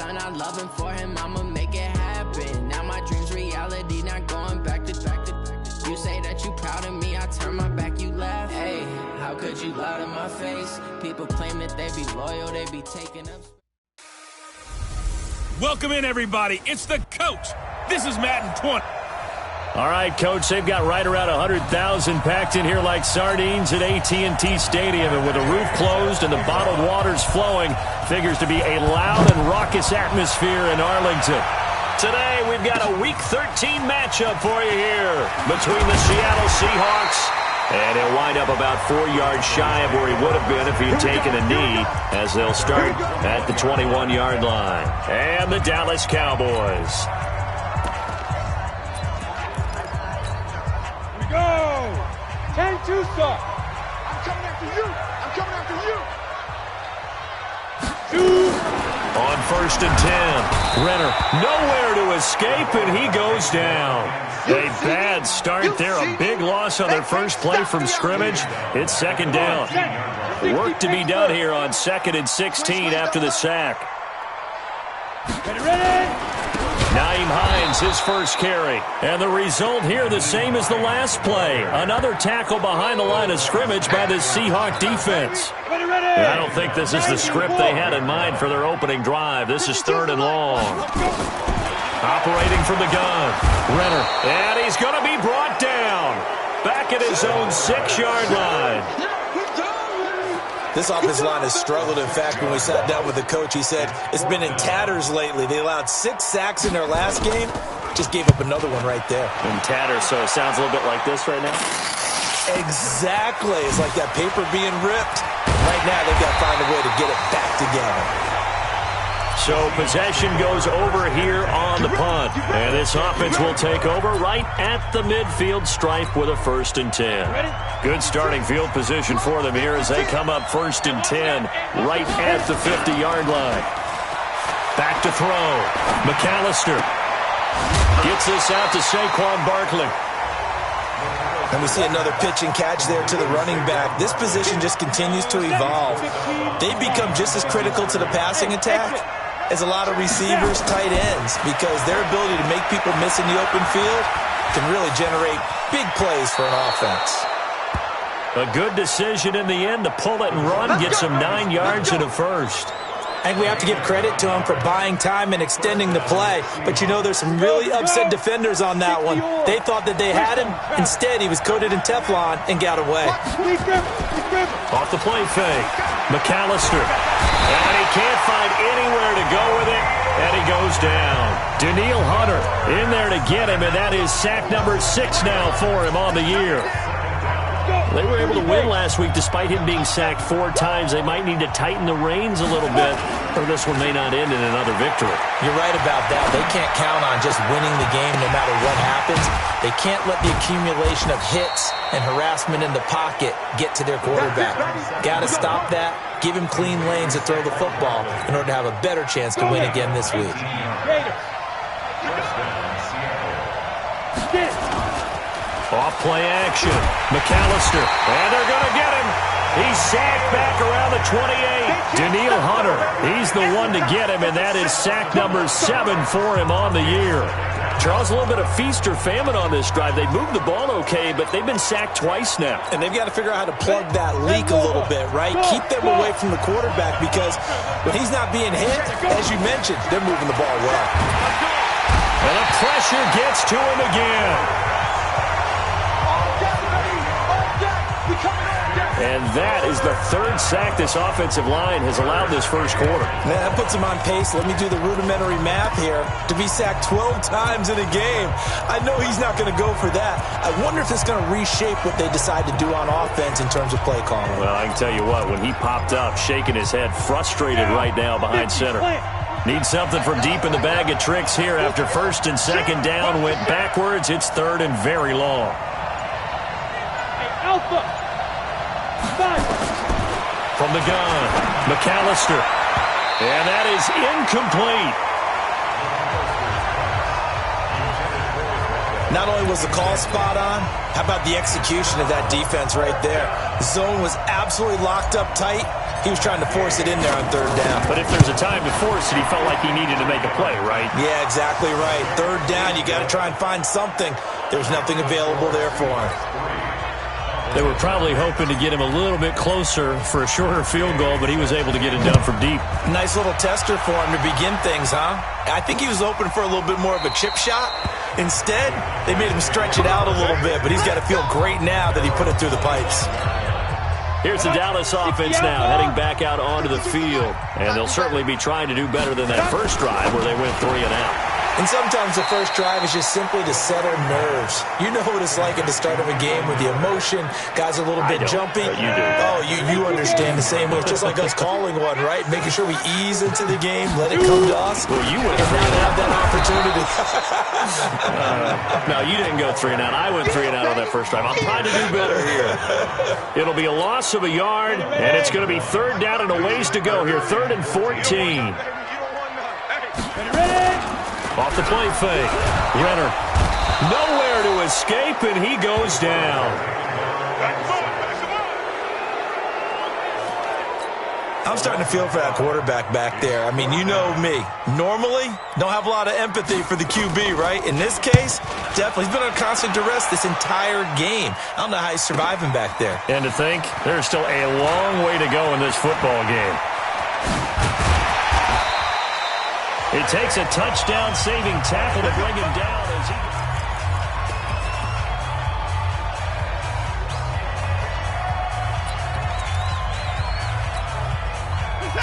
son, I love him for him, I'ma make it happen. Now my dream's reality, not going back to. You say that you proud of me, I turn my back, you laugh. Hey, how could you lie to my face? People claim that they be loyal, they be taking up. Welcome in, everybody. It's the coach. This is Madden 20. All right, Coach, they've got right around 100,000 packed in here like sardines at AT&T Stadium. And with the roof closed and the bottled waters flowing, figures to be a loud and raucous atmosphere in Arlington. Today, we've got a Week 13 matchup for you here between the Seattle Seahawks, and he'll wind up about 4 yards shy of where he would have been if he had taken a knee, as they'll start at the 21-yard line. And the Dallas Cowboys. Here we go. 10-2 start. I'm coming after you. I'm coming after you. 2. On 1st and 10, Renner nowhere to escape, and he goes down. A bad start there, a big loss on their first play from scrimmage. It's 2nd down. Work to be done here on 2nd and 16 after the sack. Ready. Nyheim Hines, his first carry. And the result here the same as the last play. Another tackle behind the line of scrimmage by the Seahawk defense. I don't think this is the script they had in mind for their opening drive. This is 3rd and long. Operating from the gun, Renner. And he's going to be brought down. Back at his own 6-yard line. This offensive line has struggled. In fact, when we sat down with the coach, he said it's been in tatters lately. They allowed 6 sacks in their last game. Just gave up another one right there. In tatters, so it sounds a little bit like this right now? Exactly. It's like that paper being ripped. Right now, they've got to find a way to get it back together. So possession goes over here on the punt. And this offense will take over right at the midfield stripe with a 1st and 10. Good starting field position for them here as they come up 1st and 10 right at the 50-yard line. Back to throw. McAllister gets this out to Saquon Barkley. And we see another pitch and catch there to the running back. This position just continues to evolve. They've become just as critical to the passing attack as a lot of receivers, tight ends, because their ability to make people miss in the open field can really generate big plays for an offense. A good decision in the end to pull it and run, get some 9 yards and a first. I think we have to give credit to him for buying time and extending the play. But, you know, there's some really upset defenders on that one. They thought that they had him. Instead, he was coated in Teflon and got away. Off the play fake. McAllister. And he can't find anywhere to go with it. And he goes down. Daniil Hunter in there to get him. And that is sack number 6 now for him on the year. They were able to win last week despite him being sacked 4 times. They might need to tighten the reins a little bit, or this one may not end in another victory. You're right about that. They can't count on just winning the game no matter what happens. They can't let the accumulation of hits and harassment in the pocket get to their quarterback. Got to stop that. Give him clean lanes to throw the football in order to have a better chance to win again this week. Off play action. McAllister. And they're going to get him. He's sacked back around the 28. Daniil Hunter. He's the one to get him, and that is sack number 7 for him on the year. Charles, a little bit of feast or famine on this drive. They moved the ball okay, but they've been sacked twice now. And they've got to figure out how to plug that leak a little bit, right? Keep them away from the quarterback because when he's not being hit, as you mentioned, they're moving the ball well. And the pressure gets to him again. And that is the 3rd sack this offensive line has allowed this first quarter. Man, that puts him on pace. Let me do the rudimentary math here. To be sacked 12 times in a game, I know he's not going to go for that. I wonder if it's going to reshape what they decide to do on offense in terms of play calling. Well, I can tell you what, when he popped up, shaking his head, frustrated right now behind center. Needs something from deep in the bag of tricks here after 1st and 2nd down. Went backwards. It's 3rd and very long. Alpha. From the gun, McAllister. And that is incomplete. Not only was the call spot on, how about the execution of that defense right there? The zone was absolutely locked up tight. He was trying to force it in there on third down. But if there's a time to force it, he felt like he needed to make a play, right? Yeah, exactly right. Third down, you got to try and find something. There's nothing available there for him. They were probably hoping to get him a little bit closer for a shorter field goal, but he was able to get it done from deep. Nice little tester for him to begin things, huh? I think he was open for a little bit more of a chip shot. Instead, they made him stretch it out a little bit, but he's got to feel great now that he put it through the pipes. Here's the Dallas offense now heading back out onto the field, and they'll certainly be trying to do better than that first drive where they went 3 and out. And sometimes the first drive is just simply to settle nerves. You know what it's like at the start of a game with the emotion. Guys are a little bit jumpy. You do. Oh, you understand the same way. It's just like us calling one, right? Making sure we ease into the game, let it come to us. Well, you went and now have that opportunity. No, you didn't go 3 and out. I went 3 and out on that first drive. I'm trying to do better here. It'll be a loss of a yard, and it's going to be third down and a ways to go here. 3rd and 14. Off the play fake. Renner nowhere to escape, and he goes down. I'm starting to feel for that quarterback back there. I mean, you know me. Normally, don't have a lot of empathy for the QB, right? In this case, definitely. He's been on constant duress this entire game. I don't know how he's surviving back there. And to think, there's still a long way to go in this football game. It takes a touchdown-saving tackle to bring him down as he...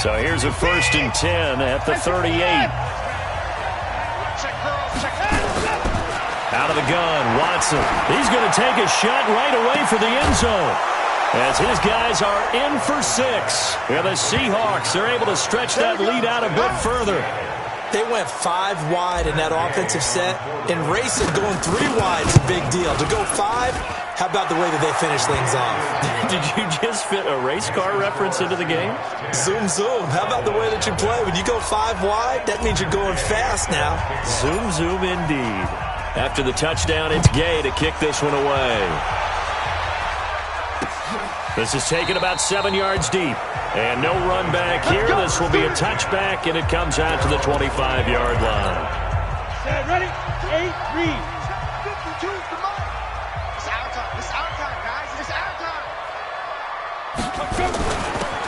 So here's a 1st and 10 at the 38. Out of the gun, Watson. He's going to take a shot right away for the end zone. As his guys are in for 6. Yeah, the Seahawks are able to stretch that lead out a bit further. They went 5 wide in that offensive set, and racing going 3 wide is a big deal. To go 5, how about the way that they finish things off? Did you just fit a race car reference into the game? Zoom, zoom. How about the way that you play? When you go 5 wide, that means you're going fast now. Zoom, zoom indeed. After the touchdown, it's Gay to kick this one away. This is taken about 7 yards deep. And no run back here. This will be a touchback, and it comes out to the 25-yard line. Set, ready? 8-3. It's our time. It's our time, guys. It's our time.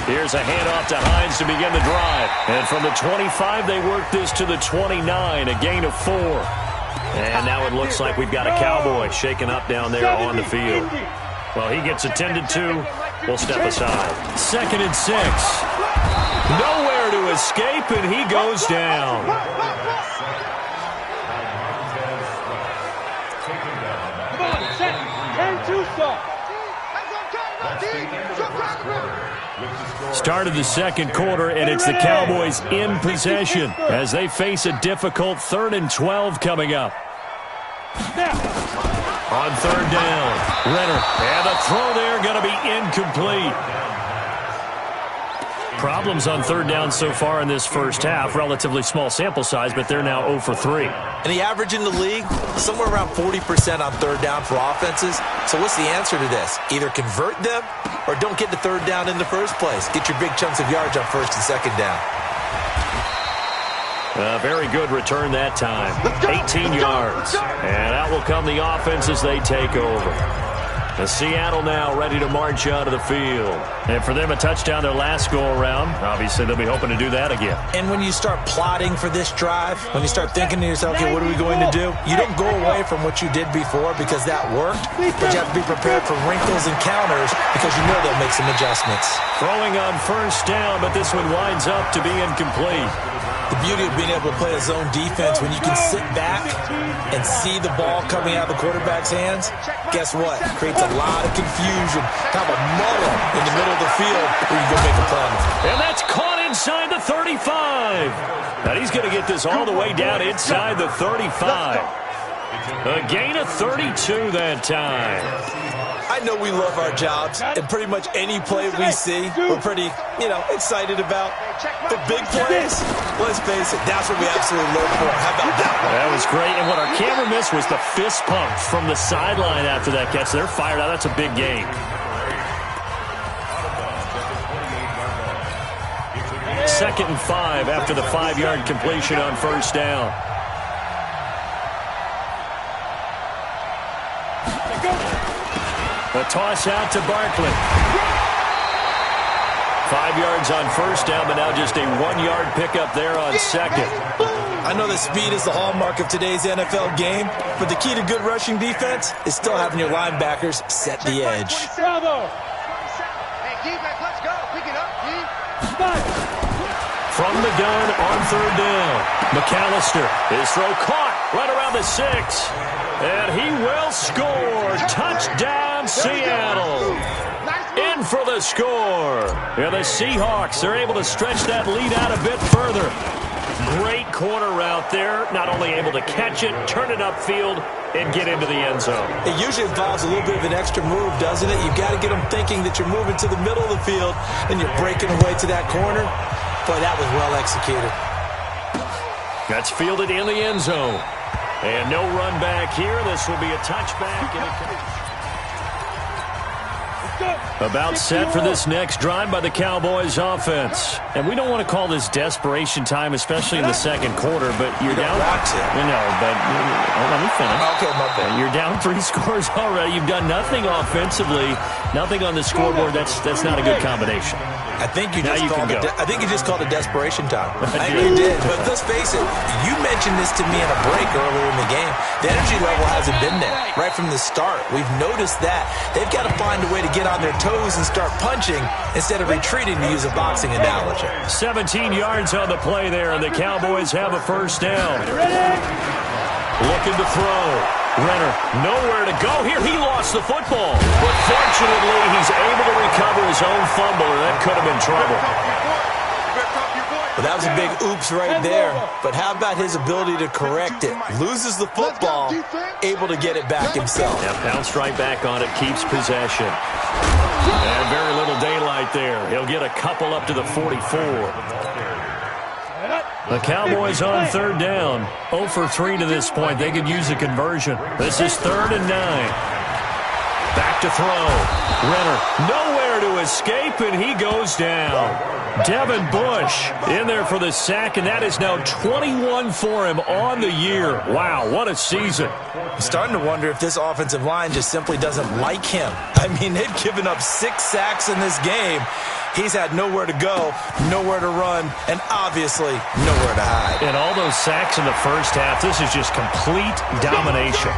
Here's a handoff to Hines to begin the drive. And from the 25, they work this to the 29, a gain of 4. And now it looks like we've got a Cowboy shaken up down there on the field. Well, he gets attended to. We'll step aside. 2nd and 6. Nowhere to escape, and he goes down. Come on, set. 10-2 start. Start of the 2nd quarter, and it's the Cowboys in possession as they face a difficult 3rd and 12 coming up. On 3rd down, Renner, and the throw there going to be incomplete. Problems on 3rd down so far in this first half. Relatively small sample size, but they're now 0 for 3. And the average in the league, somewhere around 40% on 3rd down for offenses. So what's the answer to this? Either convert them or don't get to 3rd down in the first place. Get your big chunks of yards on 1st and 2nd down. A very good return that time. 18 yards. And out will come the offense as they take over. The Seattle now ready to march out of the field. And for them, a touchdown their last go-around. Obviously, they'll be hoping to do that again. And when you start plotting for this drive, when you start thinking to yourself, okay, what are we going to do? You don't go away from what you did before because that worked, but you have to be prepared for wrinkles and counters because you know they'll make some adjustments. Throwing on 1st down, but this one winds up to be incomplete. The beauty of being able to play a zone defense when you can sit back and see the ball coming out of the quarterback's hands, guess what? Creates a lot of confusion, kind of a muddle in the middle of the field where you go make a play. And that's caught inside the 35. And he's going to get this all the way down inside the 35. A gain of 32 that time. I know we love our jobs, and pretty much any play we see, we're pretty, excited about. The big plays, let's face it, that's what we absolutely live for. How about that one? That was great, and what our camera missed was the fist pump from the sideline after that catch. They're fired out. That's a big gain. 2nd and 5 after the 5-yard completion on first down. A toss out to Barkley. 5 yards on first down, but now just a 1-yard pickup there on second. I know that speed is the hallmark of today's NFL game, but the key to good rushing defense is still having your linebackers set the edge. Bravo. Hey, defense, let's go. Pick it up, D. From the gun on third down, McAllister. His throw caught right around the 6. And he will score. Touchdown, Seattle. In for the score. And the Seahawks are able to stretch that lead out a bit further. Great corner route there. Not only able to catch it, turn it upfield, and get into the end zone. It usually involves a little bit of an extra move, doesn't it? You've got to get them thinking that you're moving to the middle of the field, and you're breaking away to that corner. Boy, that was well executed. That's fielded in the end zone. And no run back here. This will be a touchback. About set for this next drive by the Cowboys offense. And we don't want to call this desperation time, especially in the second quarter, but you're down. Let me finish. Okay, my bad. You're down 3 scores already. You've done nothing offensively, nothing on the scoreboard. That's not a good combination. I think you just called it desperation time. I think you did. But let's face it, you mentioned this to me in a break earlier in the game. The energy level hasn't been there right from the start. We've noticed that. They've got to find a way to get on their toes and start punching instead of retreating, to use a boxing analogy. 17 yards on the play there, and the Cowboys have a first down. Looking to throw. Renner, nowhere to go here. He lost the football. But fortunately, he's able to recover his own fumble, and that could have been trouble. Well, that was a big oops right there. But how about his ability to correct it? Loses the football, able to get it back himself. Yeah, bounced right back on it, keeps possession. And very little daylight there. He'll get a couple up to the 44. The Cowboys on third down. 0 for 3 to this point. They could use a conversion. This is 3rd and 9. Back to throw. Renner nowhere to escape, and he goes down. Devin Bush in there for the sack, and that is now 21 for him on the year. Wow, what a season. I'm starting to wonder if this offensive line just simply doesn't like him. I mean, they've given up 6 sacks in this game. He's had nowhere to go, nowhere to run, and obviously nowhere to hide. And all those sacks in the first half, this is just complete domination.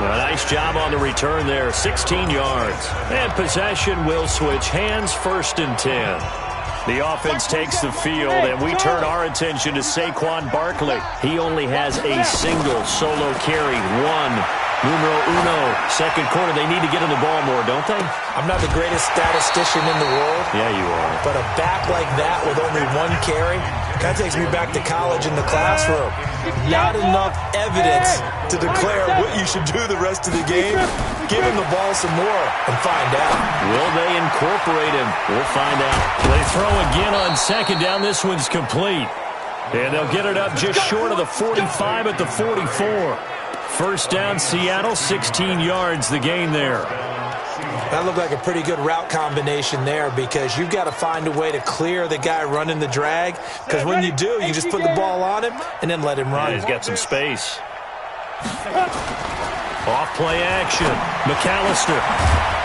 Well, nice job on the return there, 16 yards. And possession will switch hands, 1st and 10. The offense takes the field, and we turn our attention to Saquon Barkley. He only has a single solo carry, 1. Second quarter, they need to get in the ball more, don't they? I'm not the greatest statistician in the world. Yeah, you are. But a back like that with only 1 carry, kind of takes me back to college in the classroom. Not enough evidence to declare what you should do the rest of the game. Give him the ball some more and find out. Will they incorporate him? We'll find out. They throw again on second down. This one's complete. And they'll get it up just short of the 45 at the 44. First down, Seattle, 16 yards, the gain there. That looked like a pretty good route combination there, because you've got to find a way to clear the guy running the drag, because when you do, you just put the ball on him and then let him run. Yeah, he's got some space. Off play action. McAllister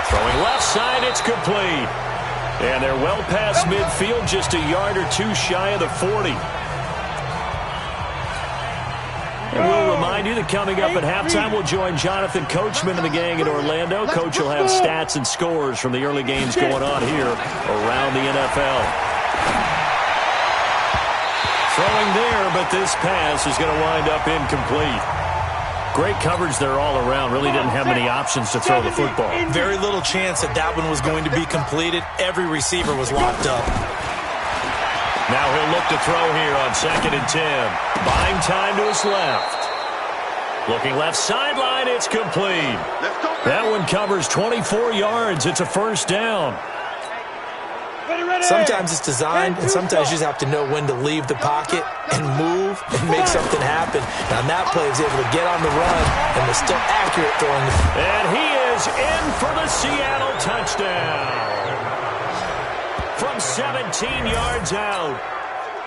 throwing left side, it's complete. And they're well past midfield, just a yard or 2 shy of the 40. And we'll remind you that coming up at halftime, we'll join Jonathan Coachman and the gang in Orlando. Coach will have stats and scores from the early games going on here around the NFL. Throwing there, but this pass is going to wind up incomplete. Great coverage there all around. Really didn't have many options to throw the football. Very little chance that that one was going to be completed. Every receiver was locked up. Now he'll look to throw here on 2nd and 10. Buying time to his left. Looking left sideline, it's complete. Let's go. That one covers 24 yards. It's a first down. Sometimes it's designed, and sometimes you just have to know when to leave the pocket and move and make something happen. And on that play, he was able to get on the run and was still accurate throwing. And he is in for the Seattle touchdown. From 17 yards out.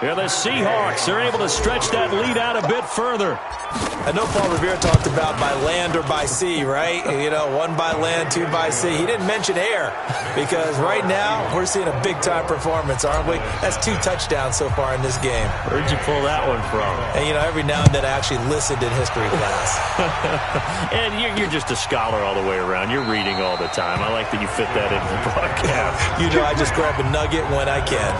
Yeah, the Seahawks are able to stretch that lead out a bit further. I know Paul Revere talked about by land or by sea, right? You know, one by land, two by sea. He didn't mention air because right now we're seeing a big-time performance, aren't we? That's 2 touchdowns so far in this game. Where'd you pull that one from? And, you know, every now and then I actually listened in history class. And you're just a scholar all the way around. You're reading all the time. I like that you fit that into the broadcast. You know, I just grab a nugget when I can.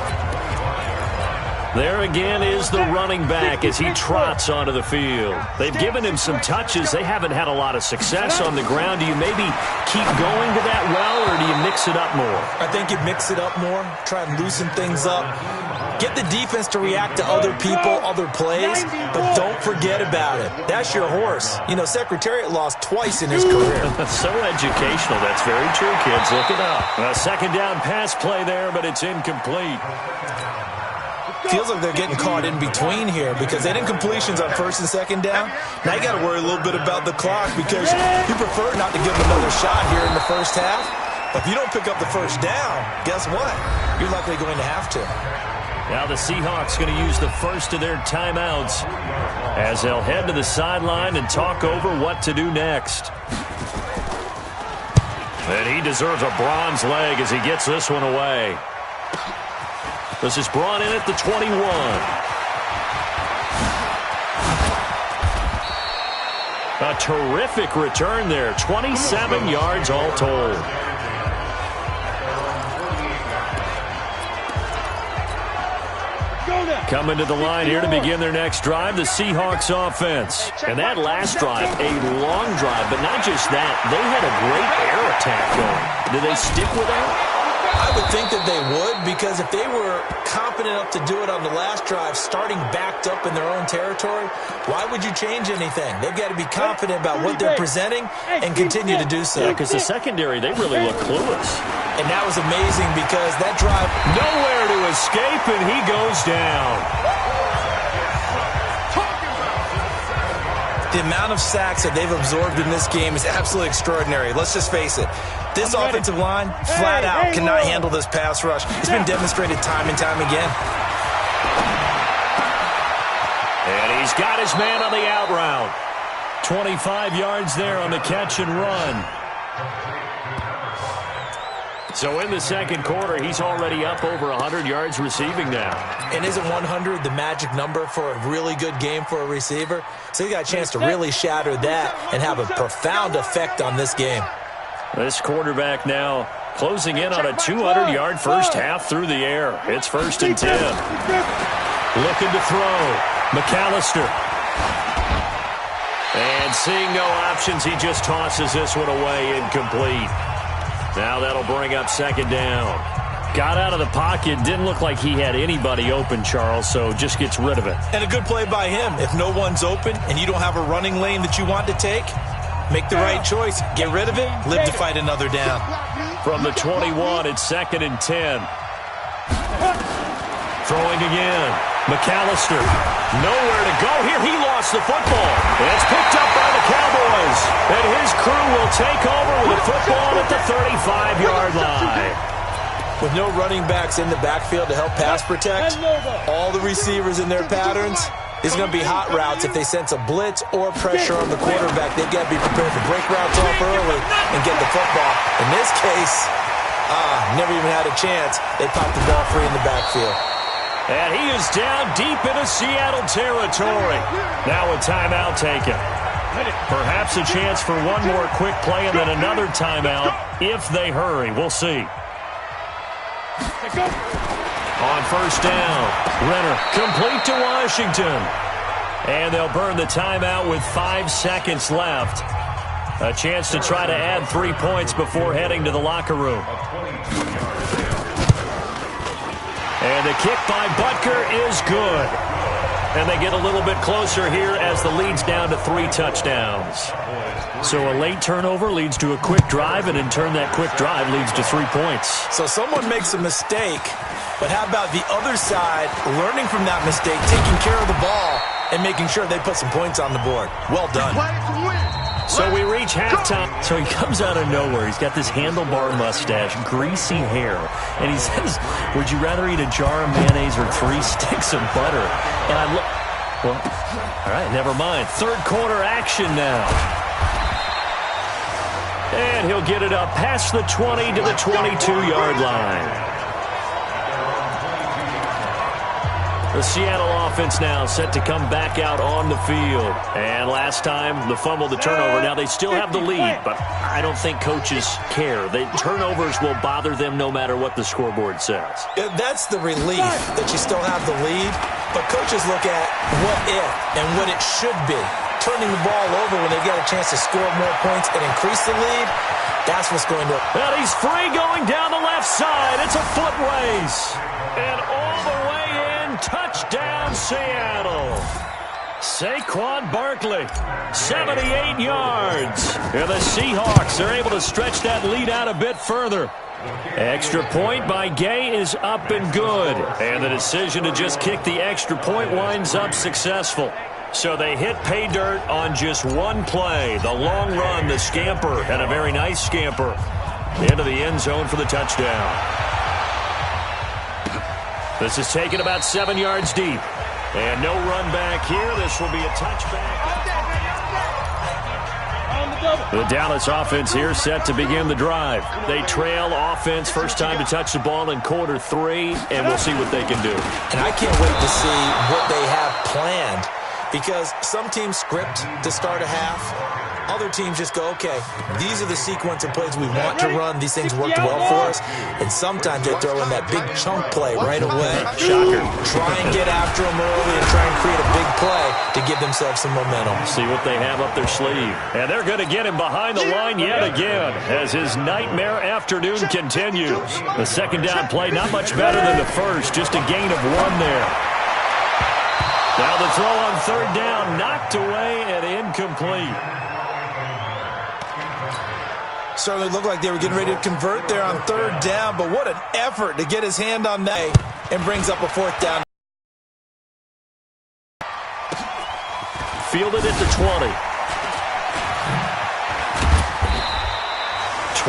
There again is the running back as he trots onto the field. They've given him some touches. They haven't had a lot of success on the ground. Do you maybe keep going to that well, or do you mix it up more? I think you mix it up more, try and loosen things up. Get the defense to react to other people, other plays, but don't forget about it. That's your horse. You know, Secretariat lost twice in his career. So educational. That's very true, kids. Look it up. A second down pass play there, but it's incomplete. Feels like they're getting caught in between here because they didn't completions on first and second down. Now you got to worry a little bit about the clock because you prefer not to give them another shot here in the first half. But if you don't pick up the first down, guess what? You're likely going to have to. Now the Seahawks going to use the first of their timeouts as they'll head to the sideline and talk over what to do next. And he deserves a bronze leg as he gets this one away. This is brought in at the 21. A terrific return there. 27 yards all told. Coming to the line here to begin their next drive, the Seahawks offense. And that last drive, a long drive, but not just that. They had a great air attack going. Did they stick with that? I would think that they would, because if they were confident enough to do it on the last drive, starting backed up in their own territory, why would you change anything? They've got to be confident about what they're presenting and continue to do so. Yeah, because the secondary, they really look clueless. And that was amazing because that drive... Nowhere to escape, and he goes down. The amount of sacks that they've absorbed in this game is absolutely extraordinary. Let's just face it. This offensive line, flat out, cannot handle this pass rush. It's been demonstrated time and time again. And he's got his man on the out route. 25 yards there on the catch and run. So in the second quarter, he's already up over 100 yards receiving now. And isn't 100 the magic number for a really good game for a receiver? So he got a chance to really shatter that and have a profound effect on this game. This quarterback now closing in on a 200-yard first half through the air. It's 1st and 10. Looking to throw. McAllister. And seeing no options, he just tosses this one away, incomplete. Now that'll bring up second down. Got out of the pocket. Didn't look like he had anybody open, Charles, so just gets rid of it. And a good play by him. If no one's open and you don't have a running lane that you want to take, make the right choice. Get rid of it. Live to fight another down. From the 21, it's 2nd and 10. Throwing again. McAllister. Nowhere to go here. He lost the football. And it's picked up by the Cowboys. And his crew will take over with the football at the 35-yard line. With no running backs in the backfield to help pass protect, all the receivers in their patterns, it's going to be hot routes if they sense a blitz or pressure on the quarterback. They've got to be prepared to break routes off early and get the football. In this case, never even had a chance. They popped the ball free in the backfield. And he is down deep into Seattle territory. Now a timeout taken. Perhaps a chance for one more quick play and then another timeout if they hurry. We'll see. On first down, Renner complete to Washington. And they'll burn the timeout with 5 seconds left. A chance to try to add 3 points before heading to the locker room. And the kick by Butker is good. And they get a little bit closer here as the lead's down to 3 touchdowns. So a late turnover leads to a quick drive, and in turn that quick drive leads to 3 points. So someone makes a mistake, but how about the other side learning from that mistake, taking care of the ball, and making sure they put some points on the board? Well done. So we reach halftime. So he comes out of nowhere. He's got this handlebar mustache, greasy hair. And he says, would you rather eat a jar of mayonnaise or 3 sticks of butter? And I look, well, all right, never mind. Third quarter action now. And he'll get it up past the 20 to the 22-yard line. The Seattle offense now set to come back out on the field. And last time, the fumble, the turnover. Now, they still have the lead, but I don't think coaches care. The turnovers will bother them no matter what the scoreboard says. That's the relief that you still have the lead, but coaches look at what if and what it should be. Turning the ball over when they get a chance to score more points and increase the lead, that's what's going to... And he's free going down the left side. It's a foot race. And all the way in, touchdown Seattle. Saquon Barkley, 78 yards. And the Seahawks are able to stretch that lead out a bit further. Extra point by Gay is up and good. And the decision to just kick the extra point winds up successful. So they hit pay dirt on just one play. The long run, the scamper, and a very nice scamper into the end zone for the touchdown. This is taken about 7 yards deep. And no run back here. This will be a touchback. The Dallas offense here set to begin the drive. They trail offense, first time to touch the ball in quarter 3, and we'll see what they can do. And I can't wait to see what they have planned, because some teams script to start a half. Other teams just go, okay, these are the sequence of plays we want to run. These things worked well for us. And sometimes they throw in that big chunk play right away. Shocker. Try and get after them early and try and create a big play to give themselves some momentum. See what they have up their sleeve. And they're going to get him behind the line yet again as his nightmare afternoon continues. The second down play, not much better than the first, just a gain of 1 there. Now the throw on third down, knocked away and incomplete. Certainly looked like they were getting ready to convert there on third down, but what an effort to get his hand on that and brings up a fourth down. Fielded at the 20.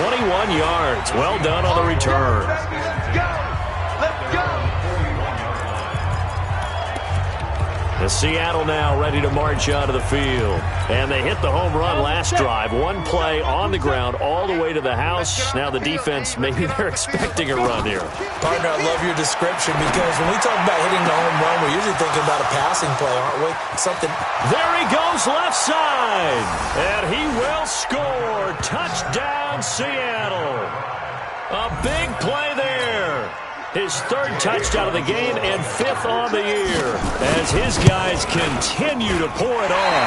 21 yards. Well done on the return. Let's go! Let's go! The Seattle now ready to march out of the field. And they hit the home run last drive. One play on the ground all the way to the house. Now the defense, maybe they're expecting a run here. Partner, I love your description, because when we talk about hitting the home run, we're usually thinking about a passing play, aren't we? Something. There he goes left side. And he will score. Touchdown Seattle. A big play there. His third touchdown of the game and 5th on the year as his guys continue to pour it on.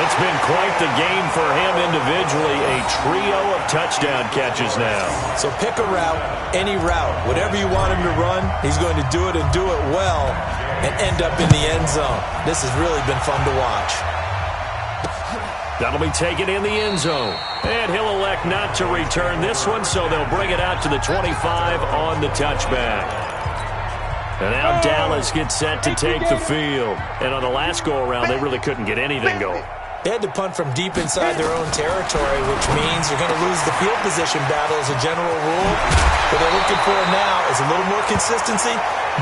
It's been quite the game for him individually, a trio of touchdown catches now. So pick a route, any route, whatever you want him to run, he's going to do it and do it well and end up in the end zone. This has really been fun to watch. That'll be taken in the end zone. And he'll elect not to return this one, so they'll bring it out to the 25 on the touchback. And now Dallas gets set to take the field. And on the last go-around, they really couldn't get anything going. They had to punt from deep inside their own territory, which means you're going to lose the field position battle as a general rule. What they're looking for now is a little more consistency,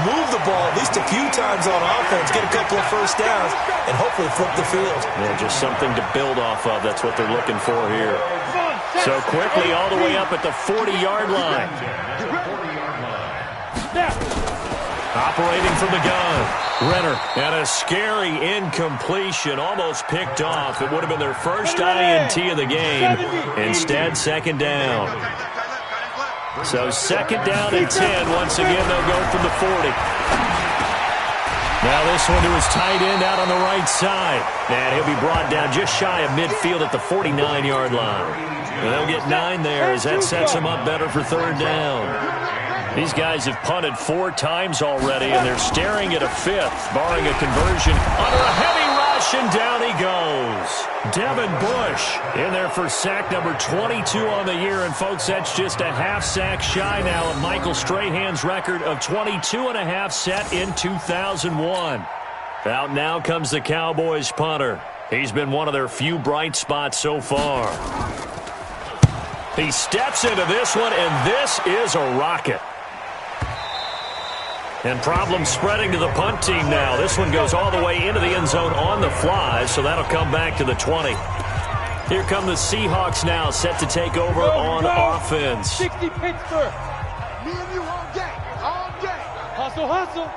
move the ball at least a few times on offense, get a couple of first downs, and hopefully flip the field. Yeah, just something to build off of. That's what they're looking for here. So quickly all the way up at the 40-yard line. Operating from the gun. Renner, and a scary incompletion, almost picked off. It would have been their first INT of the game. Instead, second down. So second down and 10. Once again, they'll go from the 40. Now this one to his tight end out on the right side. And he'll be brought down just shy of midfield at the 49-yard line. And they'll get 9 there as that sets him up better for third down. These guys have punted 4 times already, and they're staring at a 5th, barring a conversion. Under a heavy rush, and down he goes. Devin Bush in there for sack number 22 on the year. And, folks, that's just a half sack shy now of Michael Strahan's record of 22.5 set in 2001. Out now comes the Cowboys punter. He's been one of their few bright spots so far. He steps into this one, and this is a rocket. And problems spreading to the punt team now. This one goes all the way into the end zone on the fly, so that'll come back to the 20. Here come the Seahawks now, set to take over on offense. 60 Pittsburgh. Me and you all day. All day. Hustle, hustle.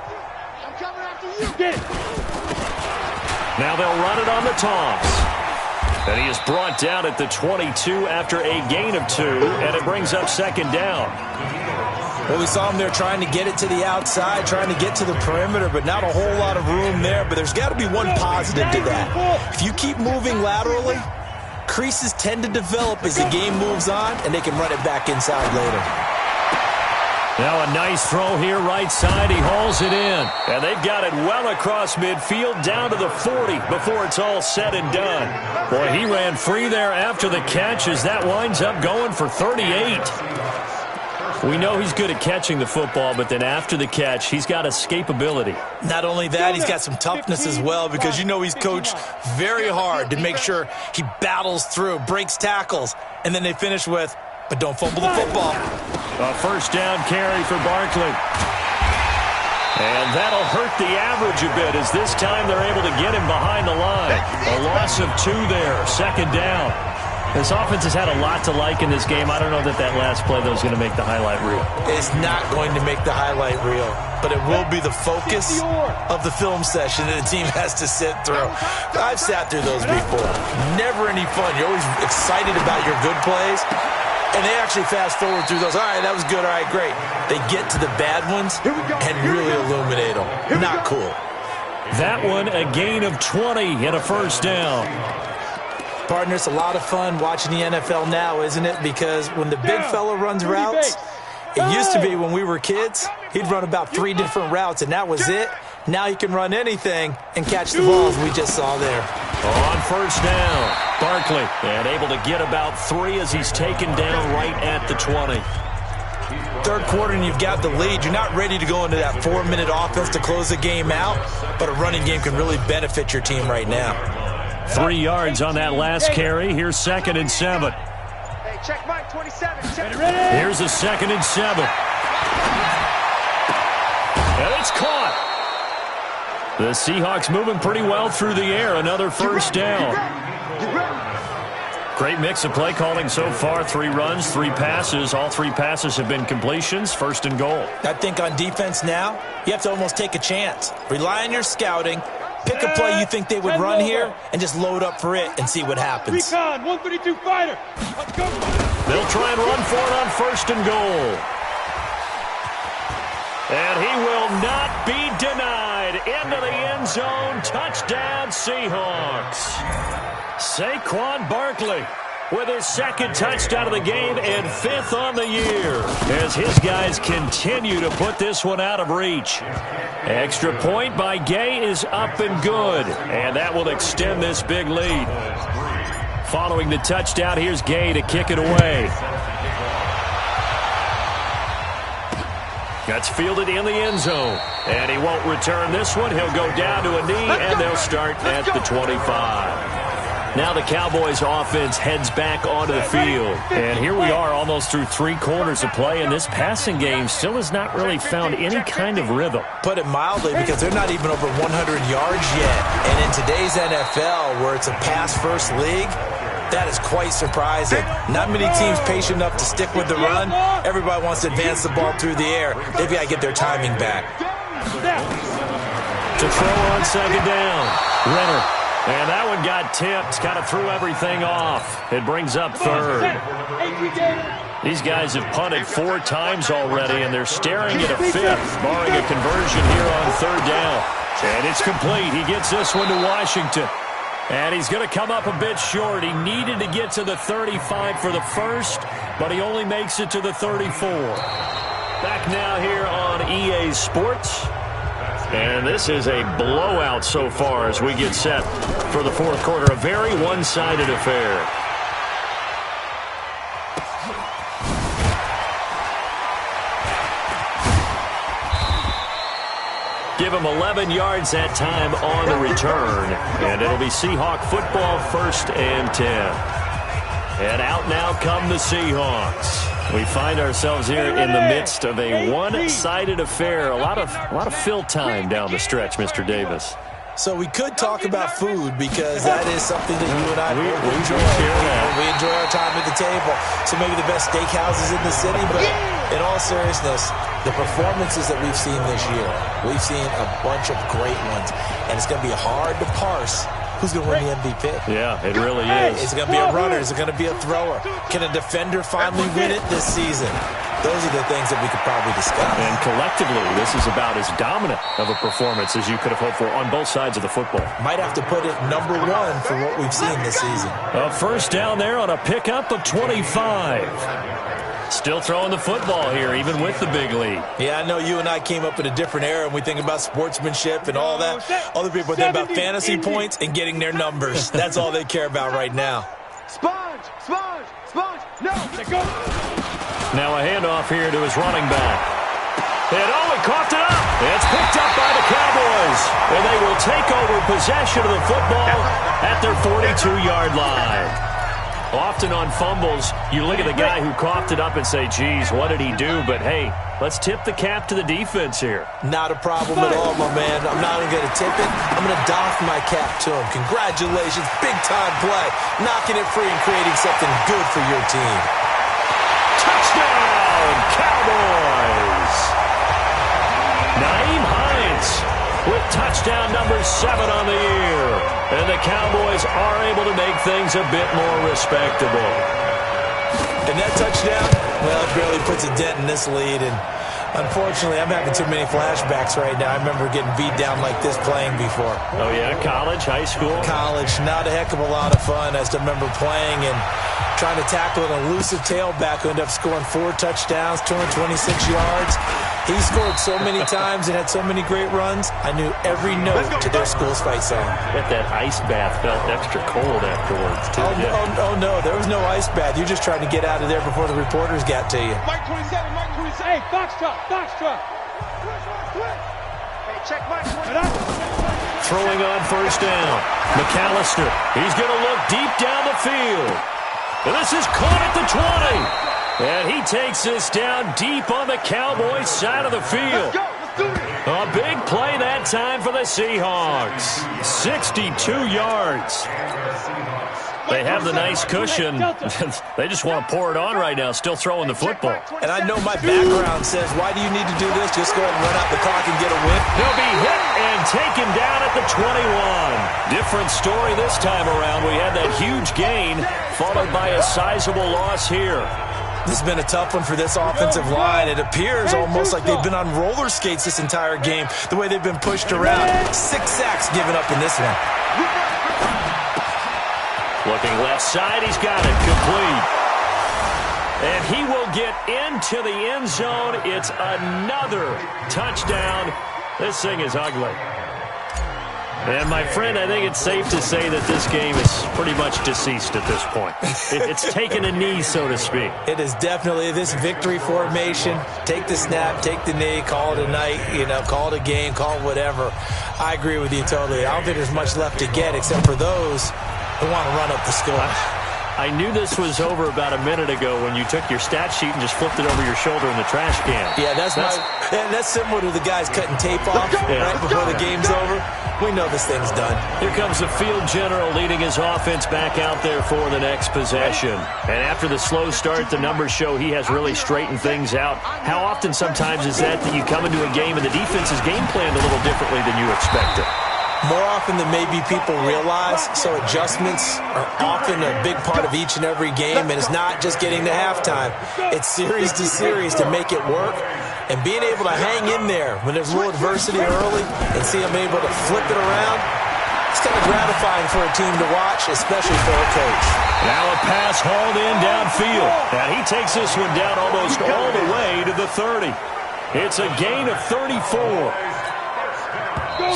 I'm coming after you. Get it. Now they'll run it on the toss. And he is brought down at the 22 after a gain of 2, and it brings up second down. Well, we saw him there trying to get it to the outside, trying to get to the perimeter, but not a whole lot of room there. But there's got to be one positive to that. If you keep moving laterally, creases tend to develop as the game moves on, and they can run it back inside later. Now a nice throw here right side. He hauls it in. And they've got it well across midfield down to the 40 before it's all said and done. Boy, he ran free there after the catch as that winds up going for 38. We know he's good at catching the football, but then after the catch, he's got escapability. Not only that, he's got some toughness as well, because you know he's coached very hard to make sure he battles through, breaks tackles, and then they finish with, but don't fumble the football. A first down carry for Barkley. And that'll hurt the average a bit as this time they're able to get him behind the line. A loss of 2 there, second down. This offense has had a lot to like in this game. I don't know that last play, though, is going to make the highlight reel. It's not going to make the highlight reel, but it will be the focus of the film session that the team has to sit through. I've sat through those before. Never any fun. You're always excited about your good plays, and they actually fast forward through those. All right, that was good. All right, great. They get to the bad ones and really illuminate them. Not cool. That one, a gain of 20 and a first down. Partner, it's a lot of fun watching the NFL now, isn't it? Because when the big fella runs routes, it used to be when we were kids, he'd run about 3 different routes, and that was it. Now he can run anything and catch the balls we just saw there. On first down, Barkley, and able to get about 3 as he's taken down right at the 20. Third quarter and you've got the lead. You're not ready to go into that 4-minute offense to close the game out, but a running game can really benefit your team right now. 3 yards on that last carry. Here's 2nd and 7. Hey, check Mike, 27. Check. Here's a 2nd and 7. And it's caught. The Seahawks moving pretty well through the air. Another first down. Great mix of play calling so far. 3 runs, 3 passes. All 3 passes have been completions. First and goal. I think on defense now, you have to almost take a chance. Rely on your scouting. Pick a play you think they would run here and just load up for it and see what happens. Recon, 132 fighter. They'll try and run for it on first and goal. And he will not be denied. Into the end zone. Touchdown, Seahawks. Saquon Barkley with his 2nd touchdown of the game and 5th on the year as his guys continue to put this one out of reach. Extra point by Gay is up and good, and that will extend this big lead. Following the touchdown, here's Gay to kick it away. That's fielded in the end zone, and he won't return this one. He'll go down to a knee, and they'll start at the 25. Now the Cowboys offense heads back onto the field. And here we are almost through 3 quarters of play, and this passing game still has not really found any kind of rhythm. Put it mildly, because they're not even over 100 yards yet. And in today's NFL, where it's a pass-first league, that is quite surprising. Not many teams patient enough to stick with the run. Everybody wants to advance the ball through the air. They've got to get their timing back. To throw on 2nd down, Renner. And that one got tipped, kind of threw everything off. It brings up 3rd. These guys have punted 4 times already, and they're staring at a 5th, barring a conversion here on 3rd down. And it's complete. He gets this one to Washington. And he's going to come up a bit short. He needed to get to the 35 for the first, but he only makes it to the 34. Back now here on EA Sports. And this is a blowout so far as we get set for the fourth quarter. A very one-sided affair. Give him 11 yards that time on the return. And it'll be Seahawk football, 1st and 10. And out now come the Seahawks. We find ourselves here in the midst of a one-sided affair. A lot of fill time down the stretch, Mr. Davis. So we could talk about food because that is something that you and I we enjoy. We enjoy our time at the table. So maybe the best steakhouses in the city, but in all seriousness, the performances that we've seen this year, we've seen a bunch of great ones, and it's going to be hard to parse who's going to win the MVP. Yeah, it really is. Is it going to be a runner? Is it going to be a thrower? Can a defender finally win it this season? Those are the things that we could probably discuss. And collectively, this is about as dominant of a performance as you could have hoped for on both sides of the football. Might have to put it number 1 for what we've seen this season. A first down there on a pickup of 25. Still throwing the football here, even with the big lead. Yeah, I know you and I came up in a different era, and we think about sportsmanship and all that. Other people think about fantasy points and getting their numbers. That's all they care about right now. Sponge, sponge, sponge. No, let go. Now a handoff here to his running back. And he coughed it up. It's picked up by the Cowboys. And they will take over possession of the football at their 42-yard line. Often on fumbles, you look at the guy who coughed it up and say, geez, what did he do? But, hey, let's tip the cap to the defense here. Not a problem at all, my man. I'm not even going to tip it. I'm going to doff my cap to him. Congratulations. Big-time play. Knocking it free and creating something good for your team. Touchdown, Cowboys! Nyheim Hines with touchdown number 7 on the year. And the Cowboys are able to make things a bit more respectable. And that touchdown, well, it barely puts a dent in this lead. And unfortunately, I'm having too many flashbacks right now. I remember getting beat down like this playing before. Oh, yeah? College, high school? College. Not a heck of a lot of fun. I just remember playing and trying to tackle an elusive tailback who ended up scoring 4 touchdowns, 226 yards. He scored so many times and had so many great runs, I knew every note to their school's fight song. Bet that ice bath felt extra cold afterwards, too. Oh, no, there was no ice bath. You're just trying to get out of there before the reporters got to you. Mike 27, Mike 27. Hey, Foxtrot, Foxtrot. Hey, check Mike 27. Throwing on first down. McAllister, he's going to look deep down the field. And this is caught at the 20. And he takes this down deep on the Cowboys side of the field. A big play that time for the Seahawks. 62 yards. They have the nice cushion. They just want to pour it on right now, still throwing the football. And I know my background says, why do you need to do this? Just go ahead and run out the clock and get a win. He'll be hit and taken down at the 21. Different story this time around. We had that huge gain, followed by a sizable loss here. This has been a tough one for this offensive line. It appears almost like they've been on roller skates this entire game, the way they've been pushed around. 6 sacks given up in this one. Looking left side, he's got it complete. And he will get into the end zone. It's another touchdown. This thing is ugly. And, my friend, I think it's safe to say that this game is pretty much deceased at this point. It's taken a knee, so to speak. It is definitely this victory formation. Take the snap, take the knee, call it a night, call it a game, call it whatever. I agree with you totally. I don't think there's much left to get except for those who want to run up the score. I knew this was over about a minute ago when you took your stat sheet and just flipped it over your shoulder in the trash can. Yeah, that's similar to the guys cutting tape off right before the game's over. We know this thing's done. Here comes the field general leading his offense back out there for the next possession. And after the slow start, the numbers show he has really straightened things out. How often sometimes is that you come into a game and the defense is game planned a little differently than you expected? More often than maybe people realize, so adjustments are often a big part of each and every game, and it's not just getting to halftime. It's series to series to make it work, and being able to hang in there when there's a little adversity early and see them able to flip it around, it's kind of gratifying. gratifying for a team to watch, especially for a coach. Now a pass hauled in downfield. And he takes this one down almost all the way to the 30. It's a gain of 34.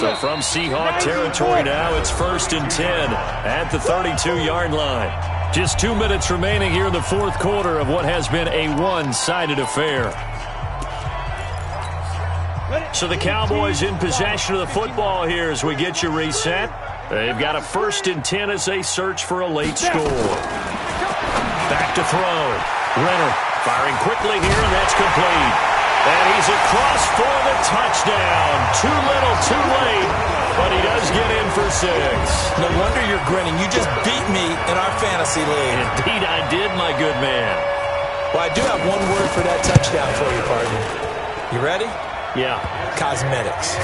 So from Seahawk territory now, it's 1st and 10 at the 32-yard line. Just 2 minutes remaining here in the fourth quarter of what has been a one-sided affair. So the Cowboys in possession of the football here as we get you reset. They've got a 1st and 10 as they search for a late score. Back to throw. Renner firing quickly here, and that's complete. And he's across for the touchdown. Too little, too late, but he does get in for 6. No wonder you're grinning. You just beat me in our fantasy league. Indeed I did, my good man. Well, I do have one word for that touchdown for you, partner. You ready? Yeah. Cosmetics.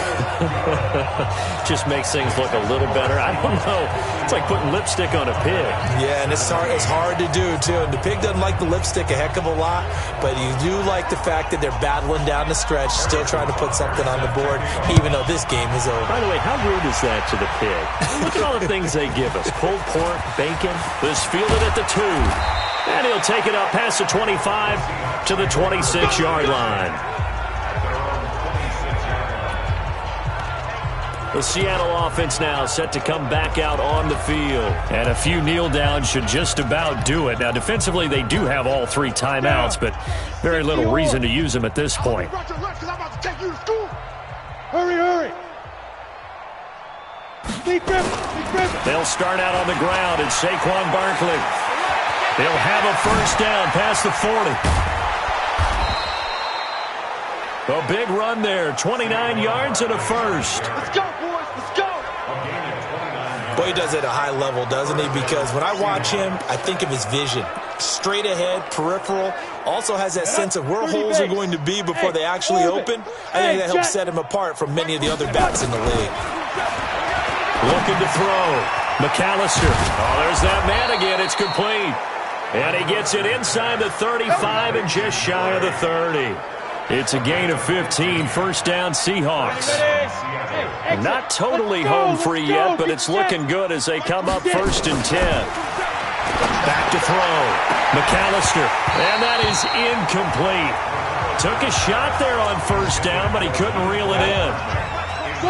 Just makes things look a little better. I don't know. It's like putting lipstick on a pig. Yeah, and it's hard to do, too. And the pig doesn't like the lipstick a heck of a lot, but you do like the fact that they're battling down the stretch, still trying to put something on the board, even though this game is over. By the way, how rude is that to the pig? Look at all the things they give us. Pulled pork, bacon. This fielded at the 2. And he'll take it up past the 25 to the 26-yard line. The Seattle offense now set to come back out on the field. And a few kneel downs should just about do it. Now, defensively, they do have all 3 timeouts, but very little reason to use them at this point. Hurry, hurry. They'll start out on the ground. It's Saquon Barkley. They'll have a 1st down past the 40. A big run there, 29 yards and a 1st. Let's go, boys, let's go. Boy, he does it at a high level, doesn't he? Because when I watch him, I think of his vision. Straight ahead, peripheral. Also has that sense of where holes are going to be before they actually open. I think that helps set him apart from many of the other backs in the league. Looking to throw. McAllister. Oh, there's that man again. It's complete. And he gets it inside the 35 and just shy of the 30. It's a gain of 15, 1st down Seahawks. Not totally home free yet, but it's looking good as they come up 1st and 10. Back to throw. McAllister, and that is incomplete. Took a shot there on 1st down, but he couldn't reel it in.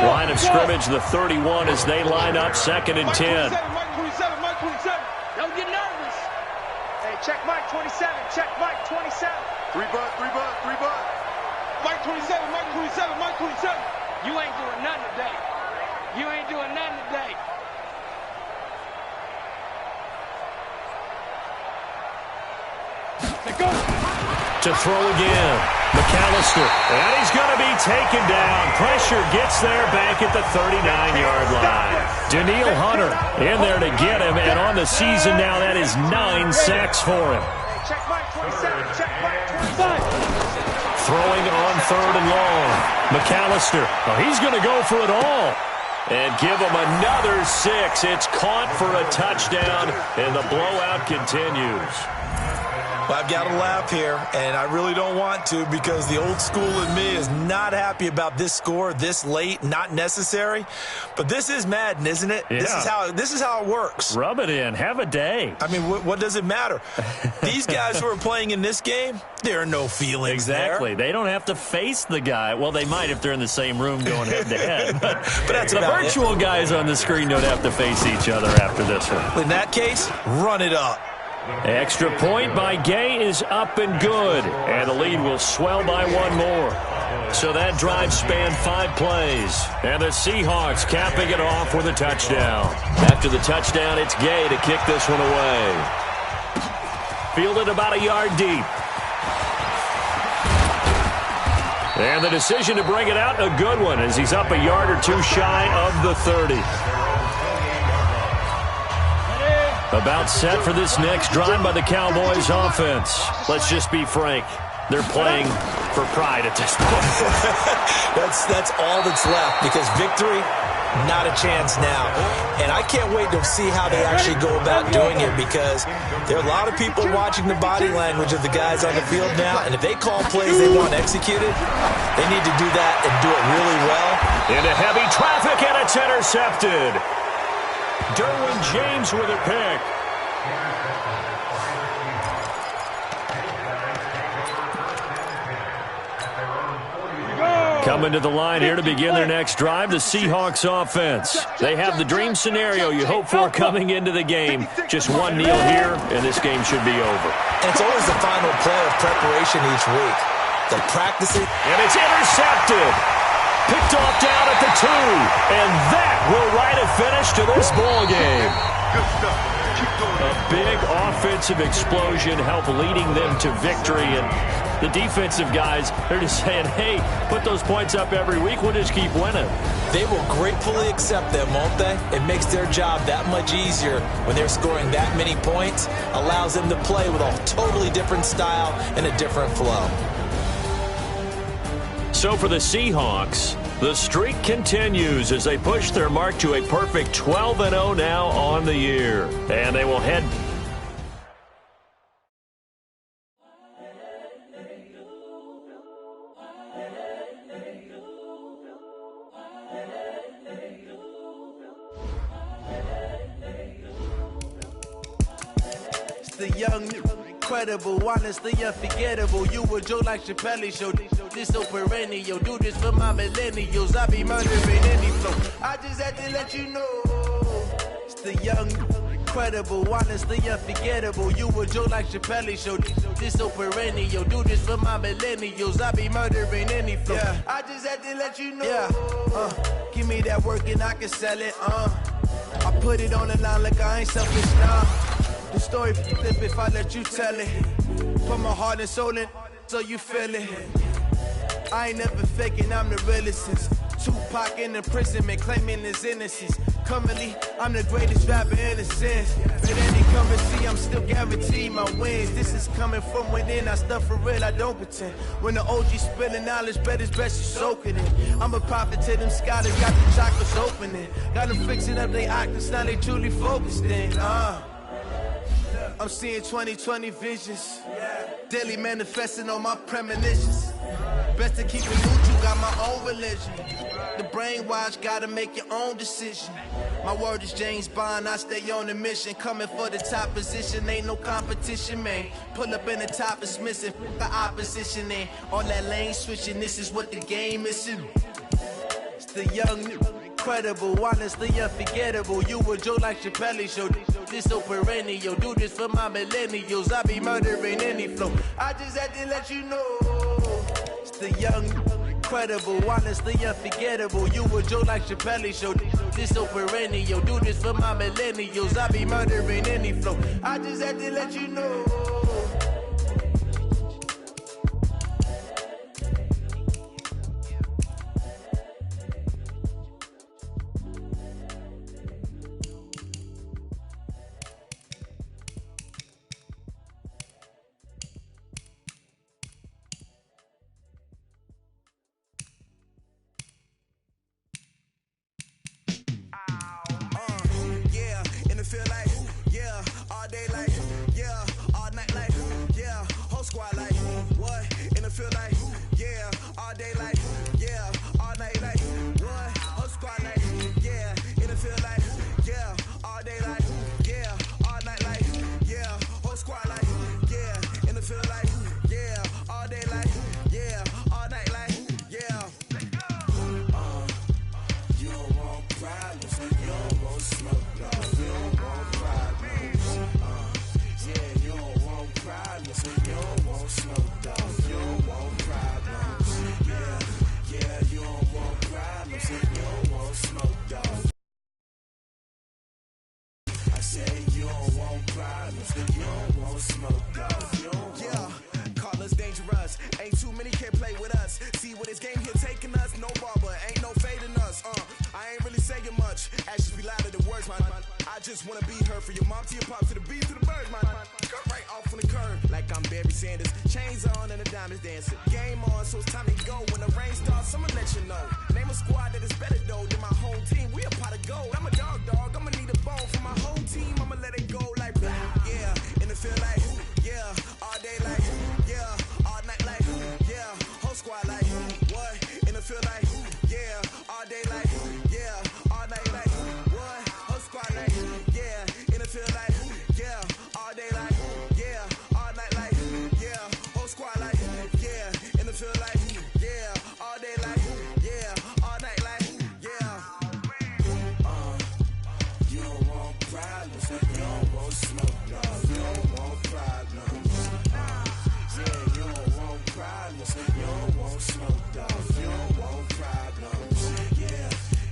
Line of scrimmage, the 31 as they line up 2nd and 10. Mike 27, Mike 27. Don't get nervous. Hey, check Mike 27, check Mike 27. 3 butt, 3 butt, 3 butt. Mike 27, Mike 27, Mike 27. You ain't doing nothing today. You ain't doing nothing today. Go. To throw again. McAllister. And he's going to be taken down. Pressure gets there back at the 39-yard line. Danielle Hunter in there to get him. And on the season now, that is 9 sacks for him. Check Mike 27, check Mike 25. Throwing on 3rd and long. McAllister. Oh, he's going to go for it all. And give him another 6. It's caught for a touchdown, and the blowout continues. Well, I've got to laugh here, and I really don't want to because the old school in me is not happy about this score this late, not necessary. But this is Madden, isn't it? Yeah. This is how it works. Rub it in. Have a day. I mean, what does it matter? These guys who are playing in this game, there are no feelings Exactly. there. They don't have to face the guy. Well, they might if they're in the same room going head-to-head. But that's the about virtual guys on the screen don't have to face each other after this one. In that case, run it up. Extra point by Gay is up and good. And the lead will swell by 1 more. So that drive spanned 5 plays. And the Seahawks capping it off with a touchdown. After the touchdown, it's Gay to kick this one away. Fielded about a yard deep. And the decision to bring it out, a good one, as he's up a yard or 2 shy of the 30. About set for this next drive by the Cowboys offense. Let's just be frank. They're playing for pride at this point. That's all that's left because victory, not a chance now. And I can't wait to see how they actually go about doing it because there are a lot of people watching the body language of the guys on the field now. And if they call plays they want executed, they need to do that and do it really well. Into heavy traffic, and it's intercepted. Derwin James with a pick. Coming to the line here to begin their next drive, the Seahawks offense. They have the dream scenario you hope for coming into the game. Just one kneel here, and this game should be over. And it's always the final play of preparation each week. The practicing. And it's intercepted. Picked off down at the 2. And that will write a finish to this ball game. Good stuff. Keep going. A big offensive explosion helped leading them to victory. And the defensive guys, they're just saying, hey, put those points up every week. We'll just keep winning. They will gratefully accept them, won't they? It makes their job that much easier when they're scoring that many points. Allows them to play with a totally different style and a different flow. So for the Seahawks, the streak continues as they push their mark to a perfect 12-0 now on the year. And they will head... The young, incredible, honestly unforgettable. You a joke like Chappelle Show. This so perennial. Do this for my millennials. I be murdering any flow. I just had to let you know. It's the young, incredible, honestly unforgettable. You a joke like Chappelle Show. This so perennial. Do this for my millennials. I be murdering any flow. Yeah. I just had to let you know. Yeah. Give me that work and I can sell it. I put it on the line like I ain't selfish now. The story flip if I let you tell it. Put my heart and soul in so you feel it. I ain't never faking, I'm the realest since Tupac in imprisonment, claiming his innocence. Currently, I'm the greatest rapper in a sense. But any currency, I'm still guaranteed my wins. This is coming from within, I stuff for real, I don't pretend. When the OG spilling knowledge, bet it's best you soak it in. I'm a prophet to them scholars, got the chakras opening. Got them fixing up they octaves, now they truly focused in. I'm seeing 2020 visions. Daily manifesting on my premonitions. Best to keep it neutral, got my own religion. The brainwash, gotta make your own decision. My word is James Bond, I stay on a mission. Coming for the top position, ain't no competition, man. Pull up in the top, it's missing, the opposition ain't. All that lane switching, this is what the game is. It's the young, incredible, honestly unforgettable. You a joke like Chappelle Show. This so perennial. Do this for my millennials. I be murdering any flow. I just had to let you know. It's the young, incredible, honestly unforgettable. You a joke like Chappelle Show. This so perennial. Do this for my millennials. I be murdering any flow. I just had to let you know. All day like, yeah, all night like, what? Whole squad like, yeah, in the field like, yeah, all day like, yeah, all night like, yeah, whole squad like, yeah, in the field like, yeah, all day like, yeah, all night like, yeah. You don't want problems, you don't want smoke, dog, you don't want problems. Yeah, you don't want problems, you don't want smoke, dog, you don't want problems. Yeah,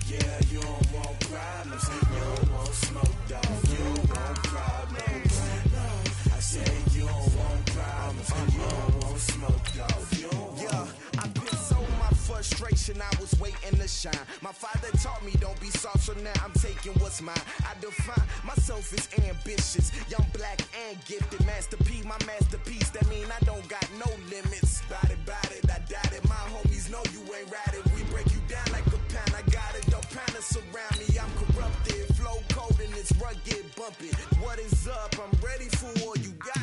yeah, you don't want problems, you don't want smoke, dog, you don't want problems. No, I said you don't want problems, you don't want smoke, dog, you don't want. Yeah, I've been so my frustration, I was waiting to shine. My father taught me don't be soft, so now I'm taking what's mine. I define myself as ambitious, young, black, and gifted. Master P, my masterpiece, that mean I don't got no limits. Bout it, I doubt it. My homies know you ain't ratted. We break you down like a pound. I got it, don't pound us around me. I'm corrupted, flow cold and it's rugged, bump it. What is up? I'm ready for war. You got